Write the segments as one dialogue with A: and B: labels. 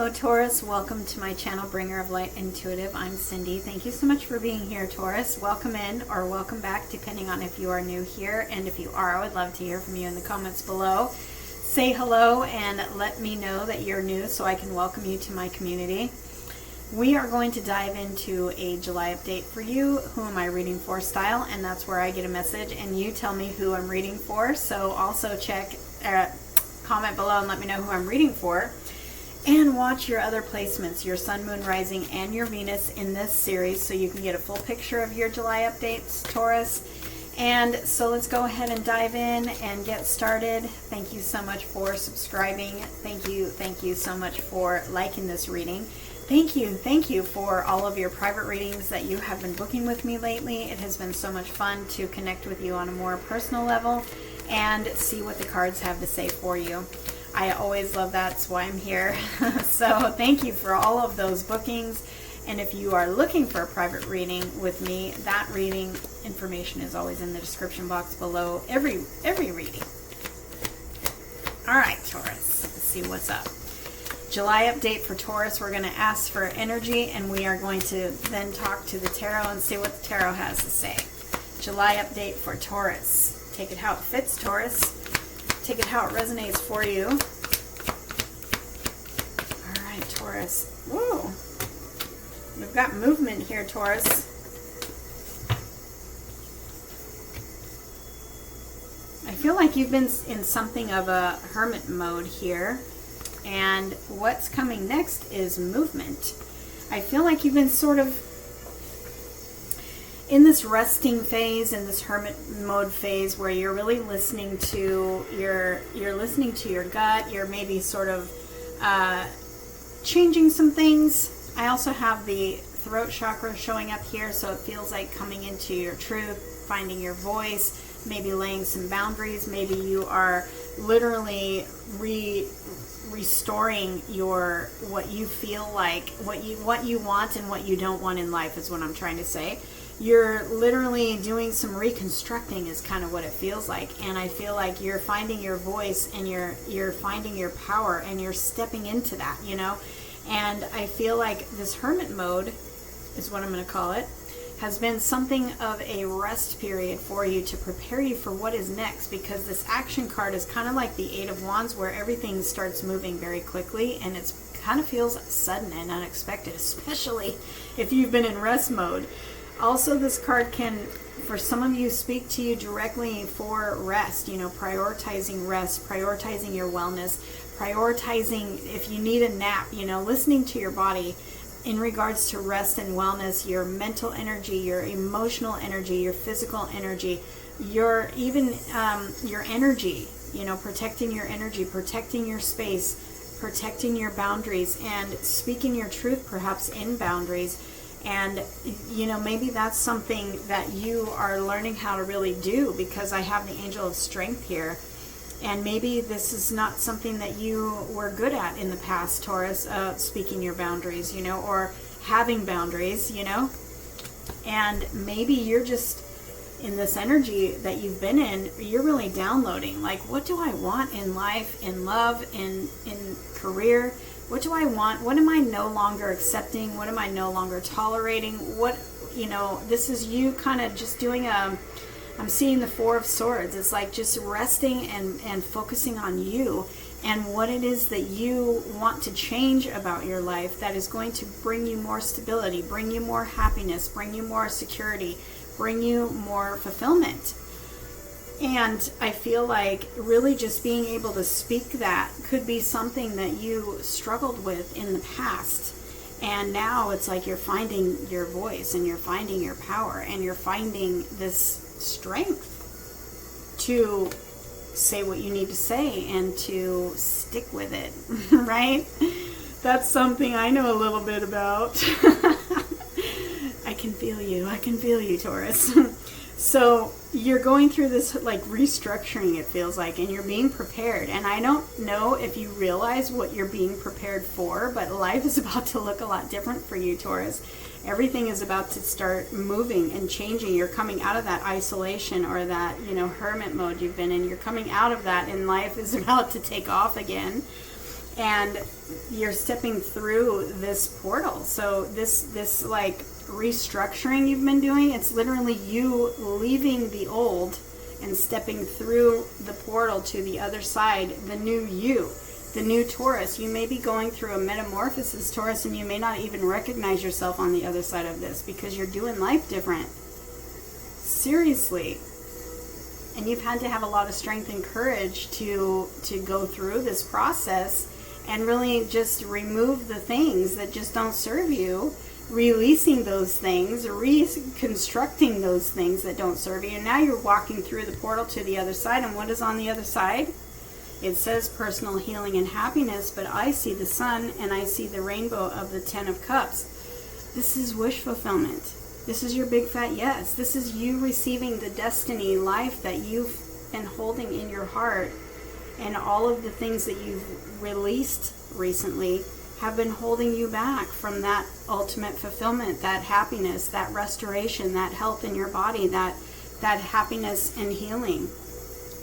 A: Hello Taurus, welcome to my channel Bringer of Light Intuitive. I'm Cindy. Thank you so much for being here, Taurus. Welcome in or welcome back depending on if you are new here, and if you are, I would love to hear from you in the comments below. Say hello and let me know that you're new so I can welcome you to my community. We are going to dive into a July update for you, who am I reading for style, and that's where I get a message and you tell me who I'm reading for. So also comment below and let me know who I'm reading for. And watch your other placements, your Sun, Moon, Rising, and your Venus in this series so you can get a full picture of your July updates, Taurus. And so let's go ahead and dive in and get started. Thank you so much for subscribing. Thank you so much for liking this reading. Thank you for all of your private readings that you have been booking with me lately. It has been so much fun to connect with you on a more personal level and see what the cards have to say for you. I always love that. That's why I'm here. So thank you for all of those bookings. And if you are looking for a private reading with me, that reading information is always in the description box below every reading. All right, Taurus, let's see what's up. July update for Taurus. We're going to ask for energy, and we are going to then talk to the tarot and see what the tarot has to say. July update for Taurus. Take it how it fits, Taurus. Take it how it resonates for you. All right, Taurus. Whoa. We've got movement here, Taurus. I feel like you've been in something of a hermit mode here. And what's coming next is movement. I feel like you've been sort of in this resting phase, in this hermit mode phase, where you're really listening to your gut. You're maybe sort of changing some things. I also have the throat chakra showing up here, so it feels like coming into your truth, finding your voice, maybe laying some boundaries. Maybe you are literally restoring what you feel like, what you want and what you don't want in life is what I'm trying to say. You're literally doing some reconstructing is kind of what it feels like, and I feel like you're finding your voice and you're finding your power and you're stepping into that, you know. And I feel like this hermit mode is what I'm going to call it, has been something of a rest period for you to prepare you for what is next, because this action card is kind of like the Eight of Wands, where everything starts moving very quickly and it kind of feels sudden and unexpected, especially if you've been in rest mode. Also, this card can, for some of you, speak to you directly for rest, you know, prioritizing rest, prioritizing your wellness, prioritizing if you need a nap, you know, listening to your body in regards to rest and wellness, your mental energy, your emotional energy, your physical energy, your energy, you know, protecting your energy, protecting your space, protecting your boundaries, and speaking your truth perhaps in boundaries. And, you know, maybe that's something that you are learning how to really do, because I have the Angel of Strength here. And maybe this is not something that you were good at in the past, Taurus, speaking your boundaries, you know, or having boundaries, you know. And maybe you're just in this energy that you've been in, you're really downloading, like, what do I want in life, in love, in career? What do I want? What am I no longer accepting? What am I no longer tolerating? What, you know, this is you kind of just doing I'm seeing the Four of Swords. It's like just resting and focusing on you and what it is that you want to change about your life that is going to bring you more stability, bring you more happiness, bring you more security, bring you more fulfillment. And I feel like really just being able to speak that could be something that you struggled with in the past. And now it's like you're finding your voice and you're finding your power and you're finding this strength to say what you need to say and to stick with it, right? That's something I know a little bit about. I can feel you, Taurus. So you're going through this like restructuring, it feels like, and you're being prepared. And I don't know if you realize what you're being prepared for, but life is about to look a lot different for you, Taurus. Everything is about to start moving and changing. You're coming out of that isolation or that, hermit mode you've been in. You're coming out of that, and life is about to take off again. And you're stepping through this portal. So this like restructuring you've been doing, it's literally you leaving the old and stepping through the portal to the other side, the new you, the new Taurus. You may be going through a metamorphosis, Taurus, and you may not even recognize yourself on the other side of this because you're doing life different. Seriously. And you've had to have a lot of strength and courage to go through this process and really just remove the things that just don't serve you, releasing those things, reconstructing those things that don't serve you. And now you're walking through the portal to the other side. And what is on the other side? It says personal healing and happiness, but I see the sun and I see the rainbow of the 10 of Cups. This is wish fulfillment. This is your big fat yes. This is you receiving the destiny life that you've been holding in your heart. And all of the things that you've released recently have been holding you back from that ultimate fulfillment, that happiness, that restoration, that health in your body, that happiness and healing.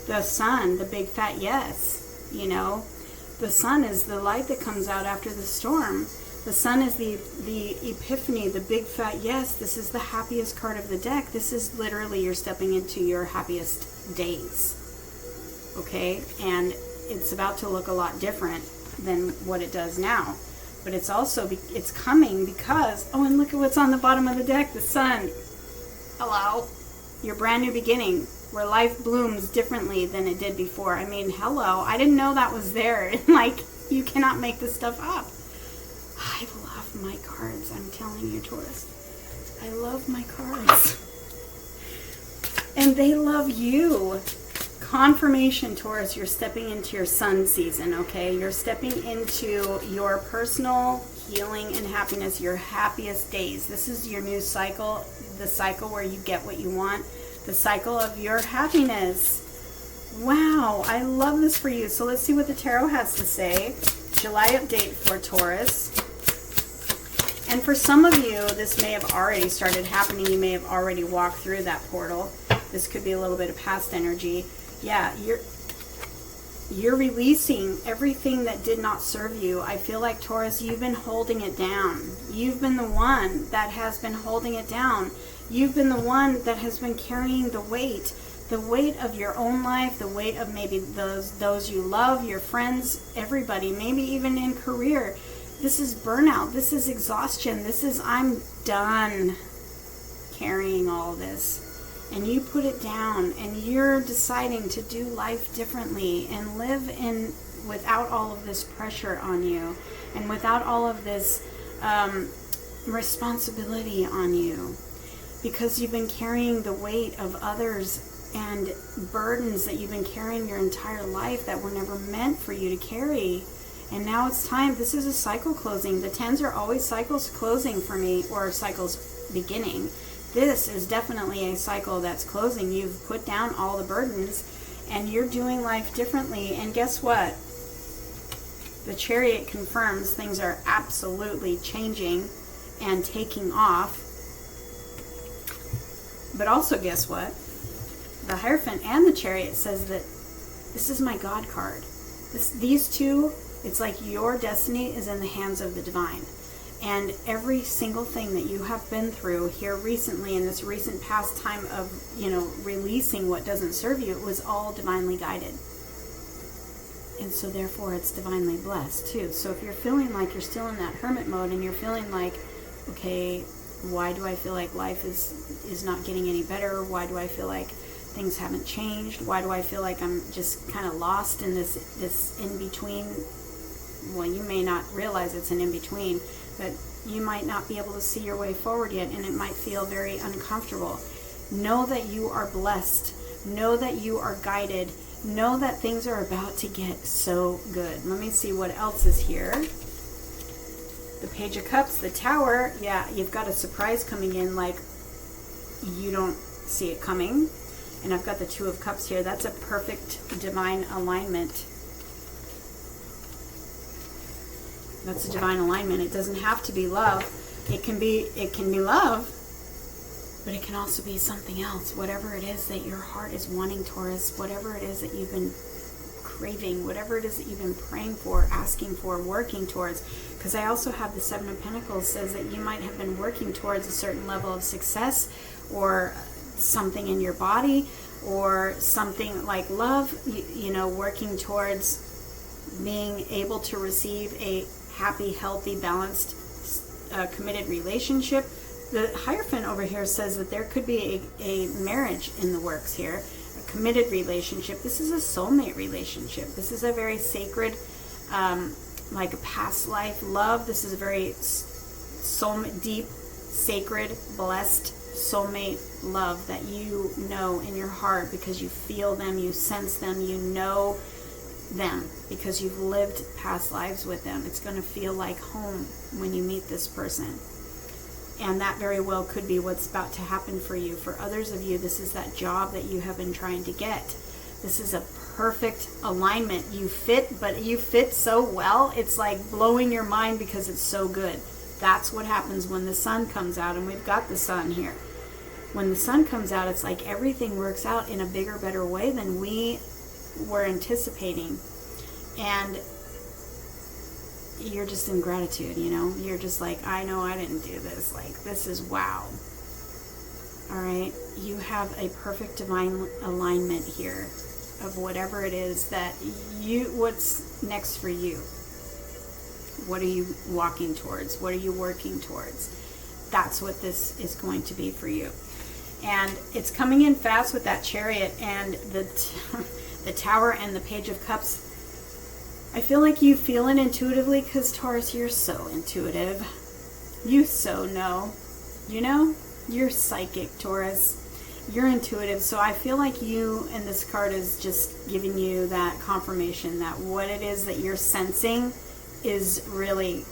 A: The sun, the big fat yes, you know. The sun is the light that comes out after the storm. The sun is the epiphany, the big fat yes. This is the happiest card of the deck. This is literally you're stepping into your happiest days. Okay, and it's about to look a lot different than what it does now, but it's also it's coming because, oh, and look at what's on the bottom of the deck, the sun. Hello, your brand new beginning where life blooms differently than it did before. I mean, hello, I didn't know that was there. Like, you cannot make this stuff up. I love my cards, I'm telling you, Taurus. I love my cards, and they love you. Confirmation, Taurus, you're stepping into your sun season, okay? You're stepping into your personal healing and happiness, your happiest days. This is your new cycle, the cycle where you get what you want, the cycle of your happiness. Wow, I love this for you. So let's see what the tarot has to say. July update for Taurus. And for some of you, this may have already started happening. You may have already walked through that portal. This could be a little bit of past energy. Yeah, you're releasing everything that did not serve you. I feel like, Taurus, you've been holding it down. You've been the one that has been holding it down. You've been the one that has been carrying the weight of your own life, the weight of maybe those you love, your friends, everybody, maybe even in career. This is burnout. This is exhaustion. This is, I'm done carrying all this. And you put it down, and you're deciding to do life differently and live in without all of this pressure on you and without all of this responsibility on you, because you've been carrying the weight of others and burdens that you've been carrying your entire life that were never meant for you to carry. And now it's time. This is a cycle closing. The 10s are always cycles closing for me, or cycles beginning. This is definitely a cycle that's closing. You've put down all the burdens and you're doing life differently. And guess what? The Chariot confirms things are absolutely changing and taking off. But also, guess what? The Hierophant and the Chariot says that this is my God card. These two, it's like your destiny is in the hands of the divine. And every single thing that you have been through here recently, in this recent past time of, releasing what doesn't serve you, it was all divinely guided. And so therefore it's divinely blessed too. So if you're feeling like you're still in that hermit mode and you're feeling like, okay, why do I feel like life is not getting any better? Why do I feel like things haven't changed? Why do I feel like I'm just kind of lost in this in-between? Well, you may not realize it's an in-between, but you might not be able to see your way forward yet, and it might feel very uncomfortable. Know that you are blessed. Know that you are guided. Know that things are about to get so good. Let me see what else is here. The Page of Cups, the Tower. Yeah, you've got a surprise coming in like you don't see it coming. And I've got the Two of Cups here. That's a perfect divine alignment. That's a divine alignment. It doesn't have to be love. It can be love, but it can also be something else. Whatever it is that your heart is wanting, Taurus, whatever it is that you've been craving, whatever it is that you've been praying for, asking for, working towards. Because I also have the Seven of Pentacles says that you might have been working towards a certain level of success, or something in your body, or something like love, you know, working towards being able to receive a happy, healthy, balanced, committed relationship. The Hierophant over here says that there could be a marriage in the works here, a committed relationship. This is a soulmate relationship. This is a very sacred, like a past life love. This is a very deep, sacred, blessed soulmate love that you know in your heart, because you feel them, you sense them, you know them, because you've lived past lives with them. It's going to feel like home when you meet this person. And that very well could be what's about to happen for you. For others of you, this is that job that you have been trying to get. This is a perfect alignment. You fit, but you fit so well, it's like blowing your mind because it's so good. That's what happens when the sun comes out, and we've got the sun here. When the sun comes out, it's like everything works out in a bigger, better way than we were anticipating. And you're just in gratitude, you know? You're just like, I know I didn't do this. Like, this is wow. All right? You have a perfect divine alignment here of whatever it is that what's next for you. What are you walking towards? What are you working towards? That's what this is going to be for you. And it's coming in fast with that Chariot and the Tower and the Page of Cups. I feel like you feel it intuitively, because Taurus, you're so intuitive. You so know. You know? You're psychic, Taurus. You're intuitive. So I feel like you, and this card is just giving you that confirmation that what it is that you're sensing is really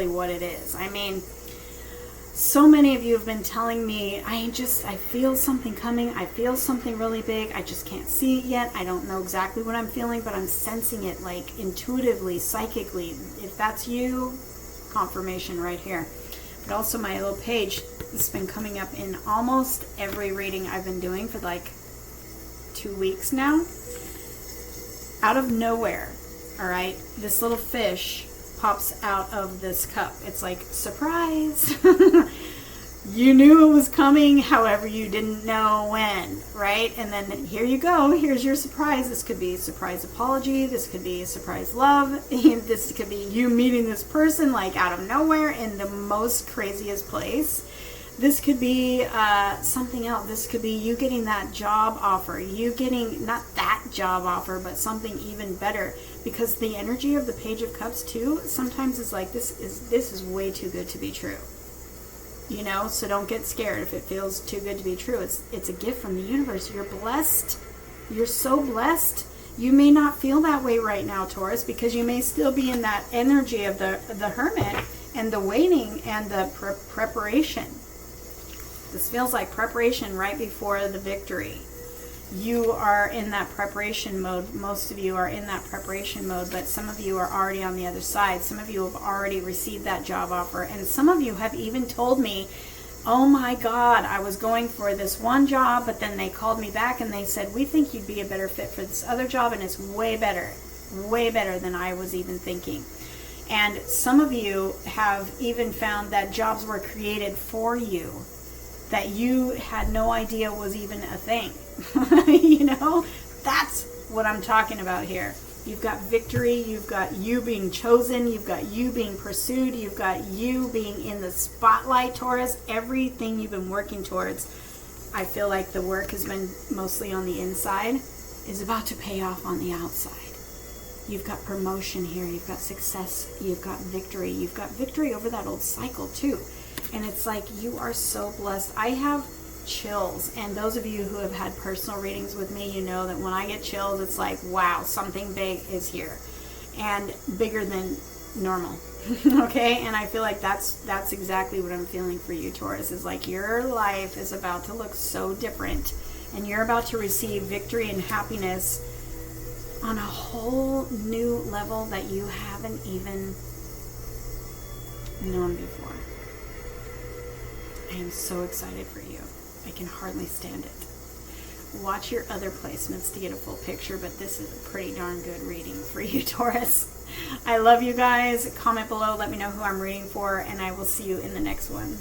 A: what it is. I mean, so many of you have been telling me, I feel something coming. I feel something really big. I just can't see it yet. I don't know exactly what I'm feeling, but I'm sensing it like intuitively, psychically. If that's you, confirmation right here. But also my little page has been coming up in almost every reading I've been doing for like 2 weeks now. Out of nowhere, all right, this little fish pops out of this cup. It's like, surprise. You knew it was coming, however you didn't know when, right? And then here you go, here's your surprise. This could be a surprise apology, this could be a surprise love, this could be you meeting this person like out of nowhere in the most craziest place. This could be something else. This could be you getting that job offer, you getting not that job offer, but something even better. Because the energy of the Page of Cups too sometimes is like, this is way too good to be true. You know, so don't get scared if it feels too good to be true. It's a gift from the universe. You're blessed. You're so blessed. You may not feel that way right now, Taurus, because you may still be in that energy of the Hermit and the waiting and the preparation. This feels like preparation right before the victory. You are in that preparation mode. Most of you are in that preparation mode, but some of you are already on the other side. Some of you have already received that job offer, and some of you have even told me, oh my God, I was going for this one job, but then they called me back and they said, we think you'd be a better fit for this other job, and it's way better than I was even thinking. And some of you have even found that jobs were created for you that you had no idea was even a thing. You know, that's what I'm talking about here. You've got victory, you've got you being chosen, you've got you being pursued, you've got you being in the spotlight, Taurus. Everything you've been working towards, I feel like the work has been mostly on the inside, is about to pay off on the outside. You've got promotion here, you've got success, you've got victory over that old cycle too. And it's like, you are so blessed. I have chills, and those of you who have had personal readings with me, you know that when I get chills, it's like, wow, something big is here, and bigger than normal. Okay, and I feel like that's exactly what I'm feeling for you, Taurus. Is like, your life is about to look so different, and you're about to receive victory and happiness on a whole new level that you haven't even known before. I am so excited for you. I can hardly stand it. watch your other placements to get a full picture, but this is a pretty darn good reading for you, Taurus. I love you guys. Comment below, let me know who I'm reading for, and I will see you in the next one.